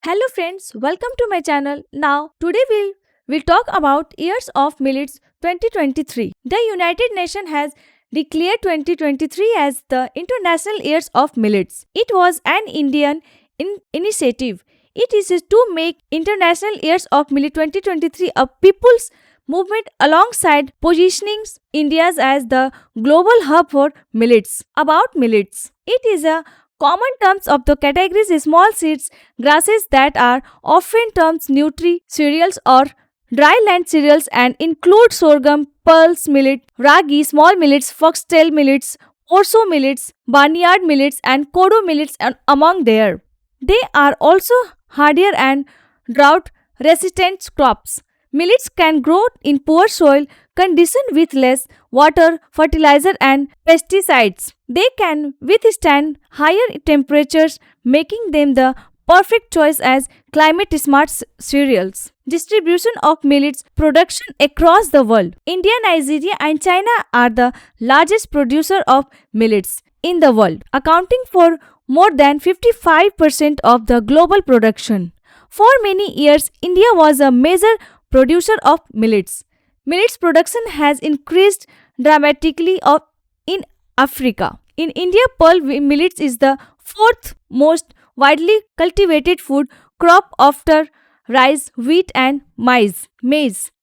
Hello friends, welcome to my channel. Now today we'll talk about Years of Millets 2023. The United Nations has declared 2023 as the International Years of Millets. It was an Indian initiative. It is to make International Years of Millet 2023 a people's movement alongside positioning India as the global hub for millets. About millets, it is a common terms of the categories is small seeds, grasses that are often termed cereals or dry-land cereals and include sorghum, pulse millet, ragi, small millets, foxtail millets, orso millets, barnyard millets, and kodo millets among there. They are also hardier and drought-resistant crops. Millets can grow in poor soil conditions with less water, fertilizer, and pesticides. They can withstand higher temperatures, making them the perfect choice as climate smart cereals. Distribution of millets production across the world. India, Nigeria, and China are the largest producer of millets in the world, accounting for more than 55% of the global production. For many years, India was a major producer of millets. Millets production has increased dramatically in Africa. In India, pearl millets is the fourth most widely cultivated food crop after rice, wheat, and maize.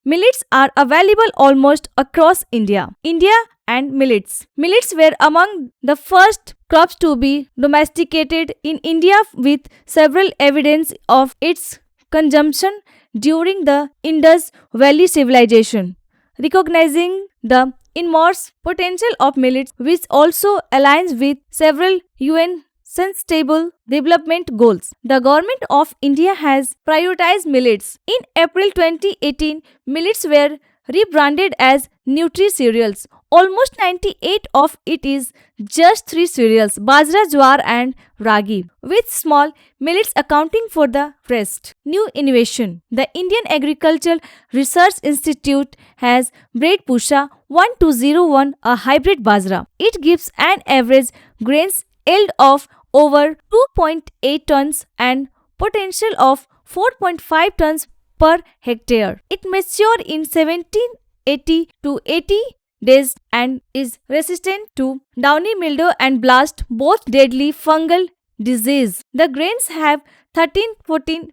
Millets are available almost across India. India and millets. Millets were among the first crops to be domesticated in India with several evidence of its consumption during the Indus Valley civilization. Recognizing the enormous potential of millets, which also aligns with several UN Sustainable Development Goals. The Government of India has prioritized millets. In April 2018, millets were rebranded as Nutri-cereals. Almost 98 of it is just three cereals, bajra, jowar and ragi, with small millets accounting for the rest. New innovation. The Indian Agricultural Research Institute has bred Pusha 1201, a hybrid bajra. It gives an average grains yield of over 2.8 tons and potential of 4.5 tons per hectare. It matures in 1780 to 80 days and is resistant to downy mildew and blast, both deadly fungal disease. The grains have 13-14%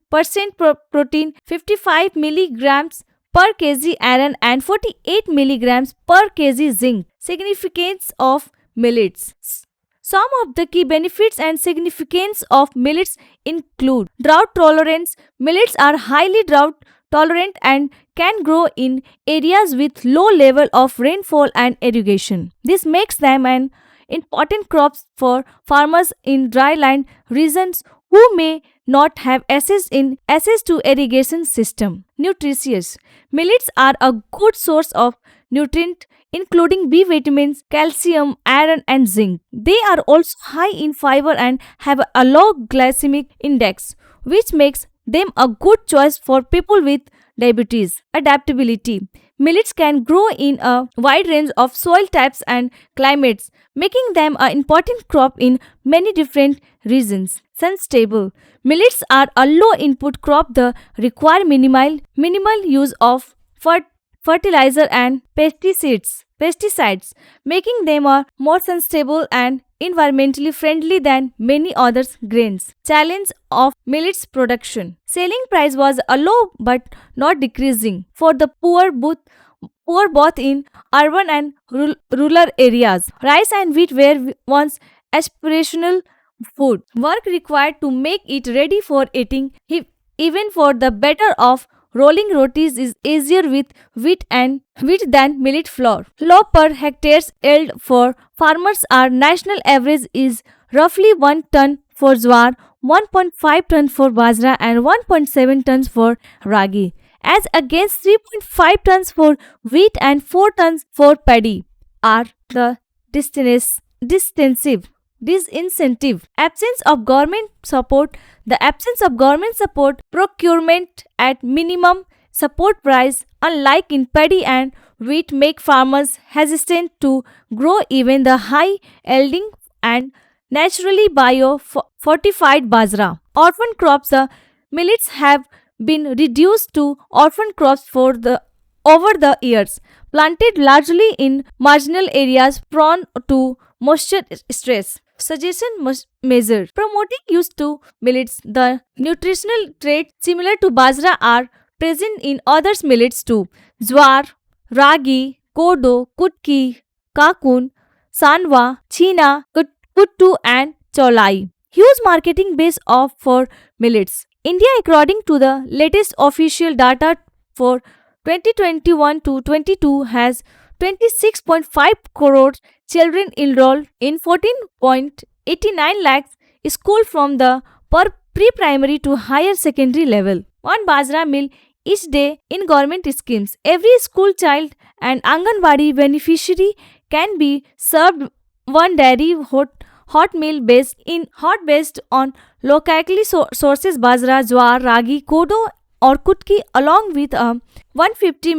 protein, 55 milligrams per kg iron and 48 milligrams per kg zinc. Significance of millets. Some of the key benefits and significance of millets include drought tolerance. Millets are highly drought tolerant and can grow in areas with low level of rainfall and irrigation. This makes them an important crop for farmers in dryland regions who may not have access to irrigation system. Nutritious. Millets are a good source of nutrient including B vitamins, calcium, iron and zinc. They are also high in fiber and have a low glycemic index, which makes them a good choice for people with diabetes. Adaptability. Millets can grow in a wide range of soil types and climates, making them an important crop in many different regions. Sun-stable. Millets are a low input crop that require minimal use of fertilizer and pesticides, making them more sustainable and environmentally friendly than many other grains. Challenge of millets production. Selling price was a low but not decreasing for the poor both in urban and rural areas. Rice and wheat were once aspirational food. Work required to make it ready for eating, even for the better of rolling rotis is easier with wheat than millet flour. Low per hectare yield for farmers. Our national average is roughly 1 ton for jowar, 1.5 ton for bajra and 1.7 tons for ragi, as against 3.5 tons for wheat and 4 tons for paddy. Are the disincentive. Absence of government support. The absence of government support, procurement at minimum support price, unlike in paddy and wheat, make farmers hesitant to grow even the high yielding and naturally bio fortified bajra. Orphan crops. The millets have been reduced to orphan crops over the years, planted largely in marginal areas prone to moisture stress. Measure promoting use to millets. The nutritional traits similar to bajra are present in other millets too. Jwar, ragi, kodo, kutki, kakun, sanwa, china, kuttu, and cholai. Huge marketing base of for millets. India, according to the latest official data for 2021 to 22, has 26.5 crore children enrolled in 14.89 lakhs school from the pre-primary to higher secondary level. One bajra meal each day in government schemes. Every school child and Anganwadi beneficiary can be served one dairy hot meal based on locally sources bajra, jwar, ragi, kodo or kutki along with a 150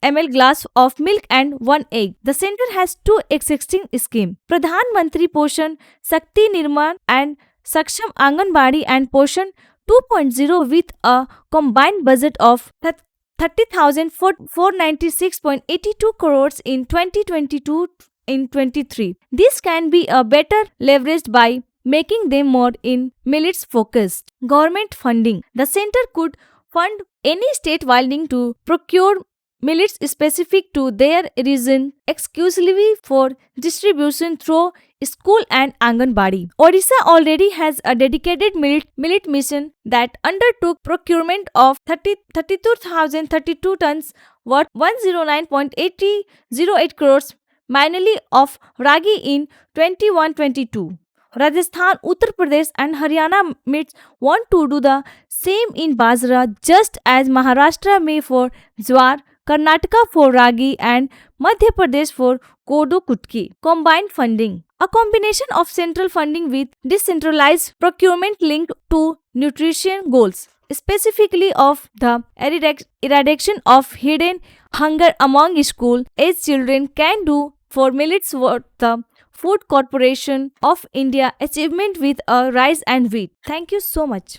ml glass of milk and one egg. The center has two existing schemes: Pradhan Mantri Poshan Shakti Nirman and Saksham Anganwadi and Poshan 2.0 with a combined budget of 30,496.82 crores in 2022 in 23. This can be a better leveraged by making them more in millets focused. Government funding. The center could fund any state willing to procure millets specific to their region exclusively for distribution through school and Anganwadi. Odisha already has a dedicated millet mission that undertook procurement of 32,032 tons worth 109.808 crores mainly of ragi in 21-22. Rajasthan, Uttar Pradesh and Haryana MITs want to do the same in Bajra just as Maharashtra may for Jwar, Karnataka for Ragi and Madhya Pradesh for Kodo Kutki. Combined funding. A combination of central funding with decentralized procurement linked to nutrition goals, specifically of the eradication of hidden hunger among school-age children can do for millets what the Food Corporation of India achievement with a rice and wheat. Thank you so much.